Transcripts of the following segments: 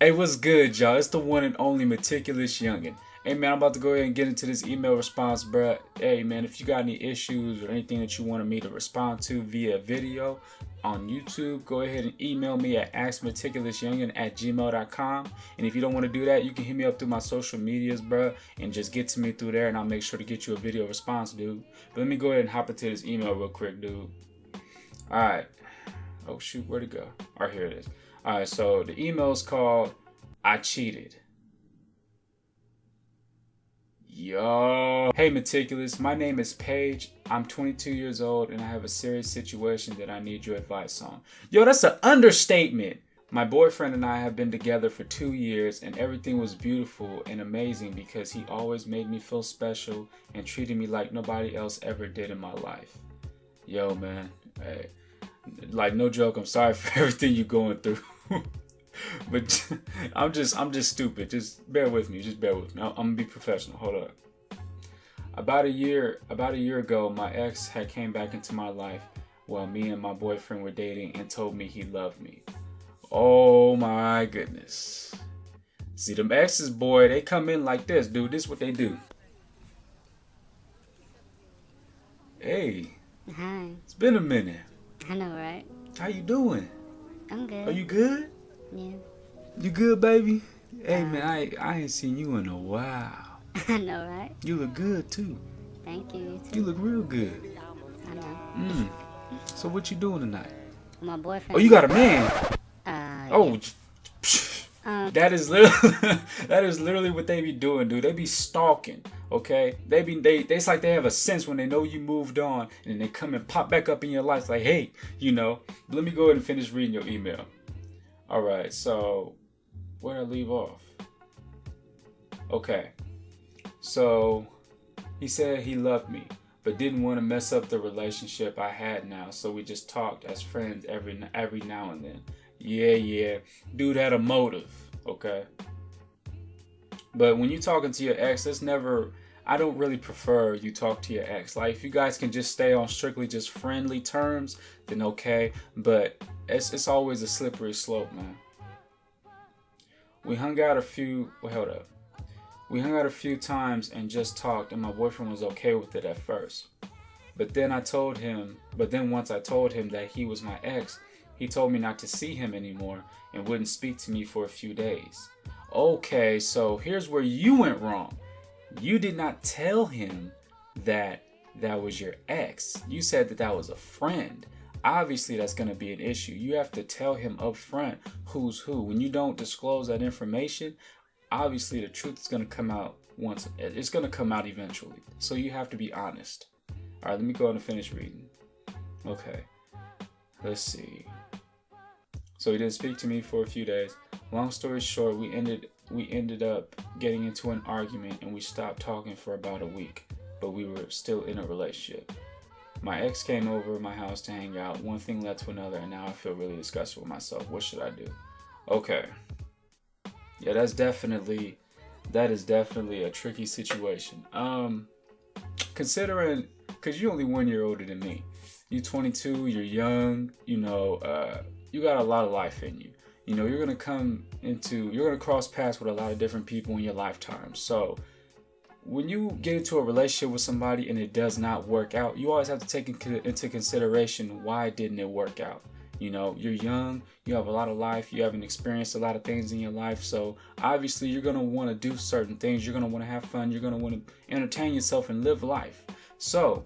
Hey, what's good, y'all? It's the one and only Meticulous Youngin. Hey, man, I'm about to go ahead and get into this email response, bruh. Hey, man, if you got any issues or anything that you wanted me to respond to via video on YouTube, go ahead and email me at askmeticulousyoungin@gmail.com. And if you don't want to do that, you can hit me up through my social medias, bruh, and just get to me through there, and I'll make sure to get you a video response, dude. But let me go ahead and hop into this email real quick, dude. All right. Oh, shoot, where'd it go? All right, here it is. All right, so the email is called I Cheated. Yo. Hey, Meticulous. My name is Paige. I'm 22 years old, and I have a serious situation that I need your advice on. Yo, that's an understatement. My boyfriend and I have been together for 2 years, and everything was beautiful and amazing because he always made me feel special and treated me like nobody else ever did in my life. Yo, man. Hey. Like, no joke, I'm sorry for everything you're going through. But I'm just stupid. Just bear with me. I'm gonna be professional. Hold up. About a year ago, my ex had came back into my life while me and my boyfriend were dating and told me he loved me. Oh my goodness. See, them exes, boy, they come in like this, dude. This is what they do. Hey. Hi. It's been a minute. I know, right? How you doing? I'm good. Are you good? Yeah. You good, baby? Hey, man, I ain't seen you in a while. I know, right? You look good, too. Thank you. You too. You look real good. I know. So what you doing tonight? My boyfriend. Oh, you got a man? Oh, that is literally what they be doing, dude. They be stalking, okay? It's like they have a sense when they know you moved on, and they come and pop back up in your life like, hey, you know. Let me go ahead and finish reading your email. All right, so where'd I leave off? Okay, so he said he loved me, but didn't want to mess up the relationship I had now, so we just talked as friends every now and then. Yeah. Dude had a motive, okay? But when you talking to your ex, I don't really prefer you talk to your ex. Like, if you guys can just stay on strictly just friendly terms, then okay. But it's always a slippery slope, man. We hung out a few times and just talked, and my boyfriend was okay with it at first. But then once I told him that he was my ex, he told me not to see him anymore and wouldn't speak to me for a few days. Okay, so here's where you went wrong. You did not tell him that was your ex. You said that was a friend. Obviously, that's going to be an issue. You have to tell him up front who's who. When you don't disclose that information, obviously the truth is going to come out it's going to come out eventually. So you have to be honest. All right, let me go ahead and finish reading. Okay, let's see. So he didn't speak to me for a few days. Long story short, we ended up getting into an argument and we stopped talking for about a week, but we were still in a relationship. My ex came over my house to hang out. One thing led to another, and now I feel really disgusted with myself. What should I do? Okay. Yeah, that is definitely a tricky situation. Considering, because you're only 1 year older than me. You're 22, you're young, you got a lot of life in you. You're going to cross paths with a lot of different people in your lifetime. So when you get into a relationship with somebody and it does not work out, you always have to take into consideration, why didn't it work out? You're young, you have a lot of life, you haven't experienced a lot of things in your life. So obviously you're going to want to do certain things. You're going to want to have fun. You're going to want to entertain yourself and live life. So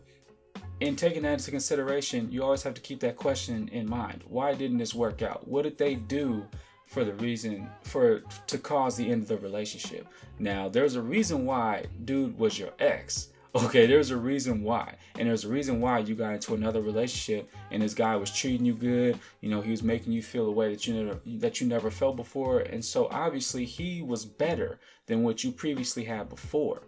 in taking that into consideration, you always have to keep that question in mind. Why didn't this work out? What did they do to cause the end of the relationship? Now, there's a reason why dude was your ex. Okay, there's a reason why. And there's a reason why you got into another relationship and this guy was treating you good. He was making you feel a way that you never felt before. And so obviously he was better than what you previously had before.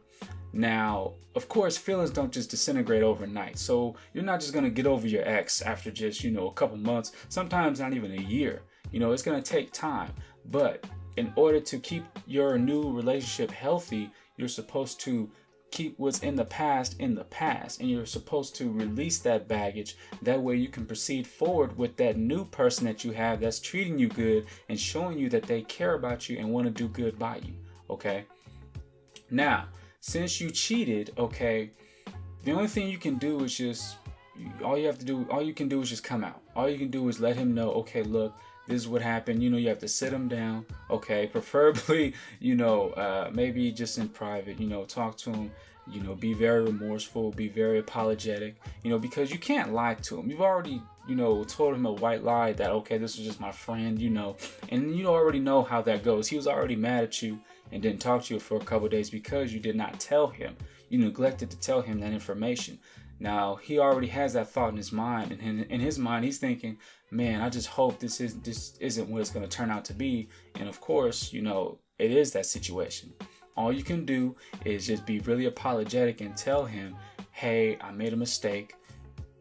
Now, of course, feelings don't just disintegrate overnight. So you're not just going to get over your ex after just, a couple months, sometimes not even a year. It's going to take time. But in order to keep your new relationship healthy, you're supposed to keep what's in the past, and you're supposed to release that baggage. That way you can proceed forward with that new person that you have that's treating you good and showing you that they care about you and want to do good by you. Okay, now since you cheated, okay, the only thing you can do is just, all you can do is just come out. All you can do is let him know, okay, look, this is what happened. You know, you have to sit him down, okay, preferably, you know, maybe just in private, you know, talk to him, you know, be very remorseful, be very apologetic, you know, because you can't lie to him. You've already, you know, told him a white lie that, okay, this was just my friend, you know, and you already know how that goes. He was already mad at you and didn't talk to you for a couple of days because you did not tell him. You neglected to tell him that information. Now, he already has that thought in his mind, and in his mind, he's thinking, man, I just hope this isn't what it's going to turn out to be. And of course, you know, it is that situation. All you can do is just be really apologetic and tell him, hey, I made a mistake.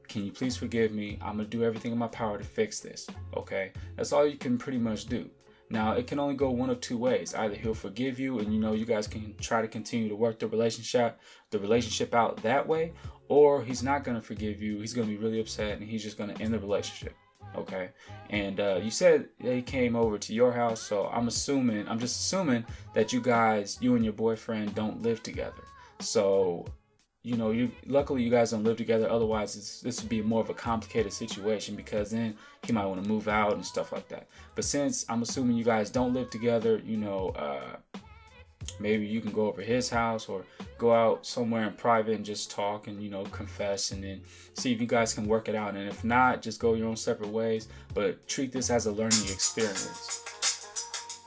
Can you please forgive me? I'm going to do everything in my power to fix this. Okay? That's all you can pretty much do. Now, it can only go one of two ways. Either he'll forgive you and, you know, you guys can try to continue to work the relationship out that way, or he's not going to forgive you. He's going to be really upset and he's just going to end the relationship. Okay? And you said that he came over to your house, so I'm just assuming that you and your boyfriend don't live together. So, you know, luckily you guys don't live together. Otherwise, this would be more of a complicated situation, because then he might want to move out and stuff like that. But since I'm assuming you guys don't live together, you know, maybe you can go over his house or go out somewhere in private and just talk and, you know, confess, and then see if you guys can work it out. And if not, just go your own separate ways. But treat this as a learning experience.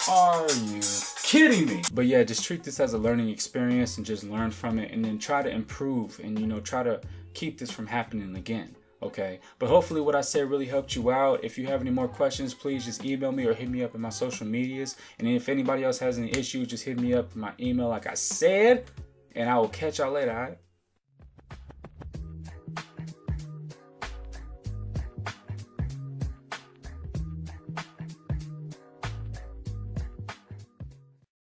Are you kidding me? But yeah, just treat this as a learning experience and just learn from it, and then try to improve and, you know, try to keep this from happening again. Okay, but hopefully what I said really helped you out. If you have any more questions, please just email me or hit me up in my social medias. And if anybody else has any issues, just hit me up in my email like I said, and I will catch y'all later. All right?